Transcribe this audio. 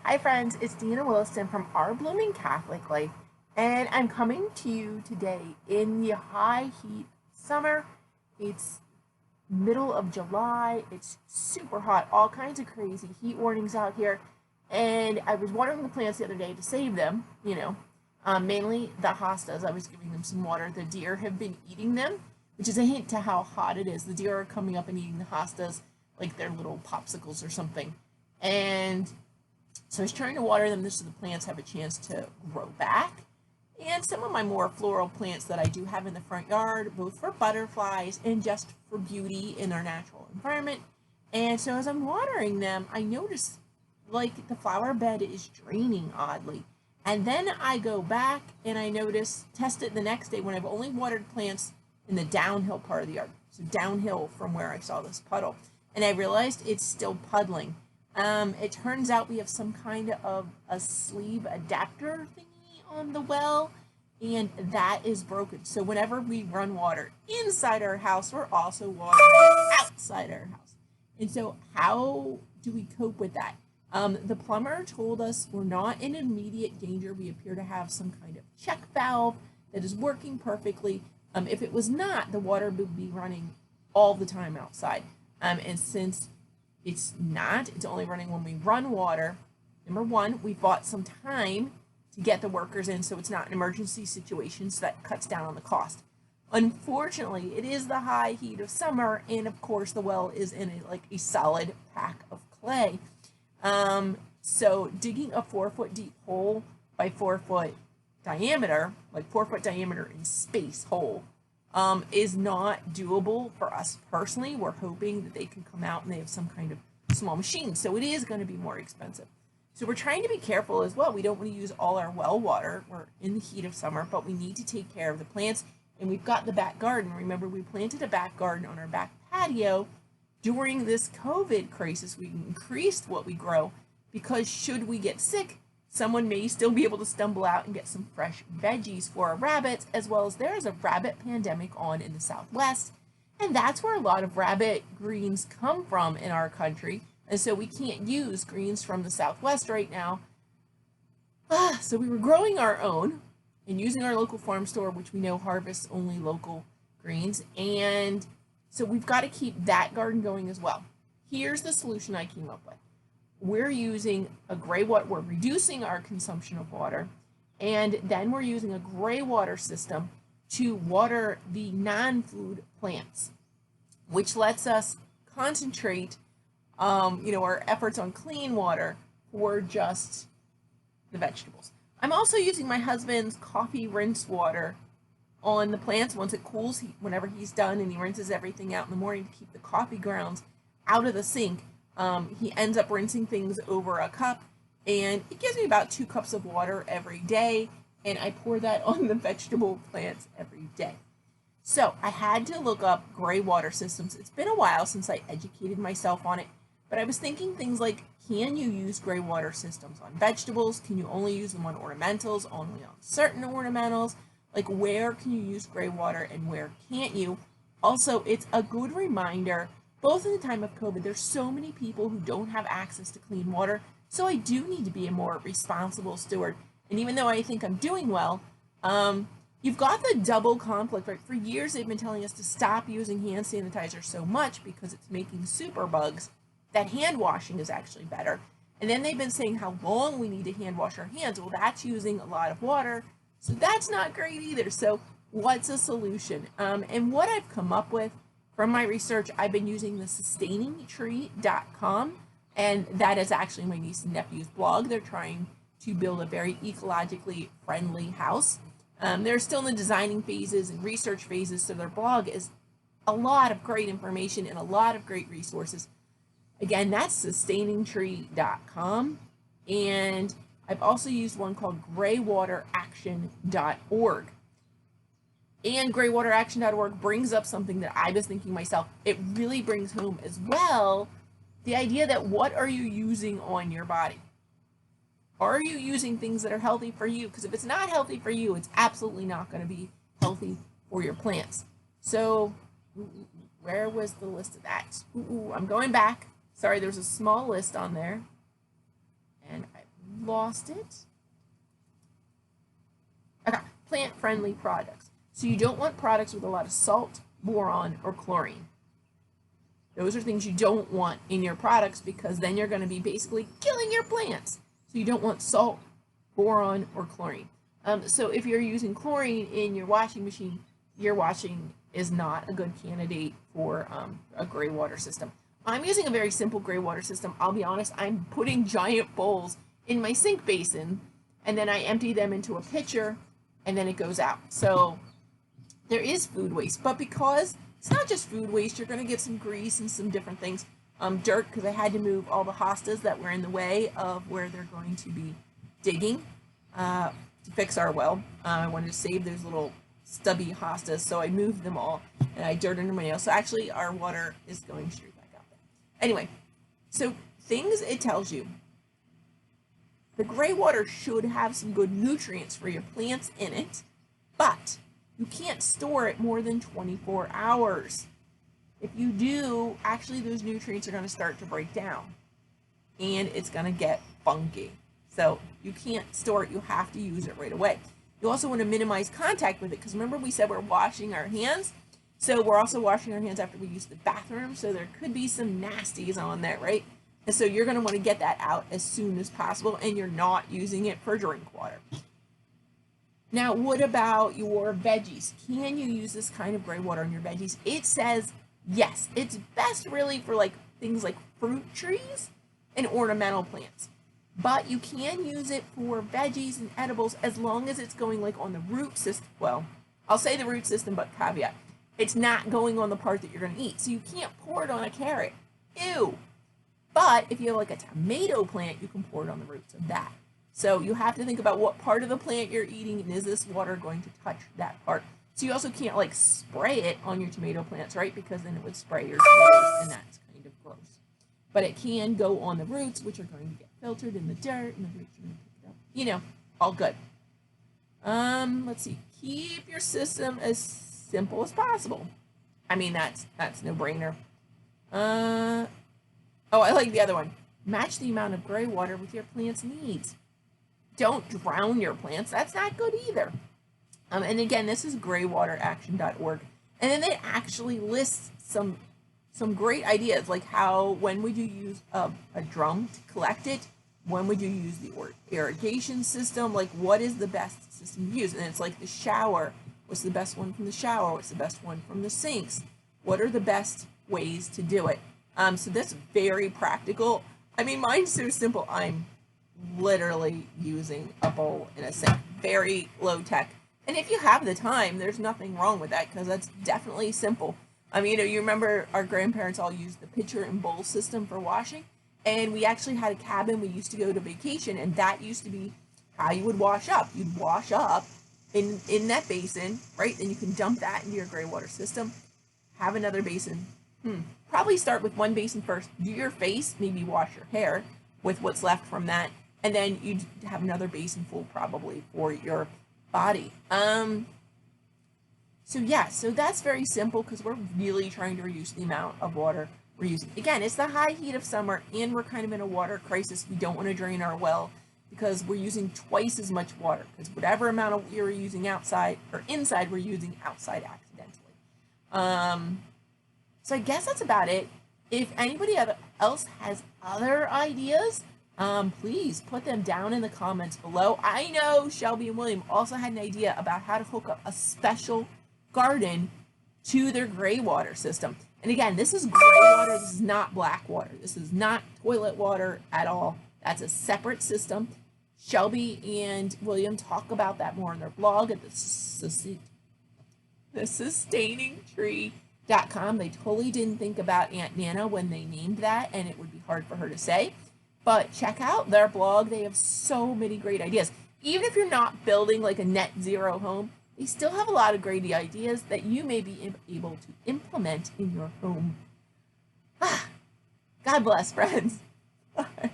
Hi friends, it's Deanna Williston from Our Blooming Catholic Life, and I'm coming to you today in the high heat summer. It's middle of July, it's super hot, all kinds of crazy heat warnings out here, and I was watering the plants the other day to save them, mainly the hostas. I was giving them some water. The deer have been eating them, which is a hint to how hot it is. The deer are coming up and eating the hostas like they're little popsicles or something. And so I was trying to water them so the plants have a chance to grow back. And some of my more floral plants that I do have in the front yard, both for butterflies and just for beauty in our natural environment. And so as I'm watering them, I notice like the flower bed is draining oddly. And then I go back and I test it the next day when I've only watered plants in the downhill part of the yard. So downhill from where I saw this puddle. And I realized it's still puddling. It turns out we have some kind of a sleeve adapter thingy on the well, and that is broken. So whenever we run water inside our house, we're also watering outside our house. And so how do we cope with that? The plumber told us we're not in immediate danger. We appear to have some kind of check valve that is working perfectly. If it was not, the water would be running all the time outside. And since it's not, it's only running when we run water. Number one, we bought some time to get the workers in so it's not an emergency situation, so that cuts down on the cost. Unfortunately, it is the high heat of summer, and of course the well is in a solid pack of clay. So digging a 4-foot deep hole by 4-foot diameter, like 4-foot diameter in space hole, is not doable for us personally. We're hoping that they can come out and they have some kind of small machine. So it is going to be more expensive. So we're trying to be careful as well. We don't want to use all our well water. We're in the heat of summer, but we need to take care of the plants. And we've got the back garden. Remember, we planted a back garden on our back patio. During this COVID crisis, we increased what we grow because should we get sick, someone may still be able to stumble out and get some fresh veggies for our rabbits, as well as there is a rabbit pandemic on in the Southwest, and that's where a lot of rabbit greens come from in our country, and so we can't use greens from the Southwest right now. So we were growing our own and using our local farm store, which we know harvests only local greens, and so we've got to keep that garden going as well. Here's the solution I came up with. We're using a Greywater, we're reducing our consumption of water, and then we're using a Greywater system to water the non-food plants, which lets us concentrate, our efforts on clean water for just the vegetables. I'm also using my husband's coffee rinse water on the plants once it cools, whenever he's done and he rinses everything out in the morning to keep the coffee grounds out of the sink. He ends up rinsing things over a cup, and it gives me about 2 cups of water every day, and I pour that on the vegetable plants every day. So I had to look up Greywater systems. It's been a while since I educated myself on it, but I was thinking things like, can you use Greywater systems on vegetables? Can you only use them on ornamentals, only on certain ornamentals? Like, where can you use Greywater and where can't you? Also, it's a good reminder, both in the time of COVID, there's so many people who don't have access to clean water, so I do need to be a more responsible steward. And even though I think I'm doing well, you've got the double conflict, right? For years, they've been telling us to stop using hand sanitizer so much because it's making superbugs, that hand washing is actually better. And then they've been saying how long we need to hand wash our hands. Well, that's using a lot of water, so that's not great either. So what's a solution? And what I've come up with from my research, I've been using the sustainingtree.com, and that is actually my niece and nephew's blog. They're trying to build a very ecologically friendly house. They're still in the designing phases and research phases, so their blog is a lot of great information and a lot of great resources. Again, that's sustainingtree.com, and I've also used one called greywateraction.org. And greywateraction.org brings up something that I was thinking myself. It really brings home as well the idea that what are you using on your body? Are you using things that are healthy for you? Because if it's not healthy for you, it's absolutely not going to be healthy for your plants. So where was the list of that? I'm going back. Sorry, there's a small list on there. And lost it. Okay, plant-friendly products. So you don't want products with a lot of salt, boron, or chlorine. Those are things you don't want in your products because then you're going to be basically killing your plants. So you don't want salt, boron, or chlorine. So if you're using chlorine in your washing machine, your washing is not a good candidate for a gray water system. I'm using a very simple gray water system. I'll be honest, I'm putting giant bowls in my sink basin, and then I empty them into a pitcher, and then it goes out. So there is food waste, but because it's not just food waste, you're going to get some grease and some different things. Dirt, because I had to move all the hostas that were in the way of where they're going to be digging to fix our well. I wanted to save those little stubby hostas, so I moved them all, and I dirt under my nails. So actually, our water is going straight back out there. Anyway, so things it tells you. The gray water should have some good nutrients for your plants in it, but you can't store it more than 24 hours. If you do, actually those nutrients are going to start to break down, and it's going to get funky. So you can't store it, you have to use it right away. You also want to minimize contact with it, because remember we said we're washing our hands? So we're also washing our hands after we use the bathroom, so there could be some nasties on there, right? And so you're going to want to get that out as soon as possible, and you're not using it for drink water. Now, what about your veggies? Can you use this kind of gray water on your veggies? It says yes. It's best really for like things like fruit trees and ornamental plants. But you can use it for veggies and edibles as long as it's going like on the root system. Well, I'll say the root system, but caveat. It's not going on the part that you're going to eat. So you can't pour it on a carrot. Ew. But if you have like a tomato plant, you can pour it on the roots of that. So you have to think about what part of the plant you're eating, and is this water going to touch that part? So you also can't like spray it on your tomato plants, right? Because then it would spray your tomatoes, and that's kind of gross. But it can go on the roots, which are going to get filtered in the dirt, and the roots are going to pick it up. You know, all good. Let's see. Keep your system as simple as possible. I mean, that's no brainer. Oh, I like the other one. Match the amount of gray water with your plant's needs. Don't drown your plants. That's not good either. And again, this is graywateraction.org. And then it actually lists some great ideas, like when would you use a drum to collect it? When would you use the irrigation system? Like, what is the best system to use? And it's like the shower. What's the best one from the shower? What's the best one from the sinks? What are the best ways to do it? So that's very practical. I mean, mine's so simple. I'm literally using a bowl in a sink. Very low tech. And if you have the time, there's nothing wrong with that, because that's definitely simple. I mean, you remember our grandparents all used the pitcher and bowl system for washing, and we actually had a cabin. We used to go to vacation, and that used to be how you would wash up. You'd wash up in that basin, right? Then you can dump that into your gray water system. Have another basin. Probably start with one basin first. Do your face, maybe wash your hair with what's left from that, and then you'd have another basin full probably for your body. So yeah, so that's very simple, because we're really trying to reduce the amount of water we're using. Again, it's the high heat of summer, and we're kind of in a water crisis. We don't want to drain our well because we're using twice as much water, because whatever amount of we're using outside or inside, we're using outside accidentally. So I guess that's about it. If anybody else has other ideas, please put them down in the comments below. I know Shelby and William also had an idea about how to hook up a special garden to their gray water system. And again, this is gray water. This is not black water. This is not toilet water at all. That's a separate system. Shelby and William talk about that more on their blog at thesustainingtree.com. They totally didn't think about Aunt Nana when they named that, and it would be hard for her to say. But check out their blog. They have so many great ideas. Even if you're not building like a net zero home, they still have a lot of great ideas that you may be able to implement in your home. God bless, friends. Bye.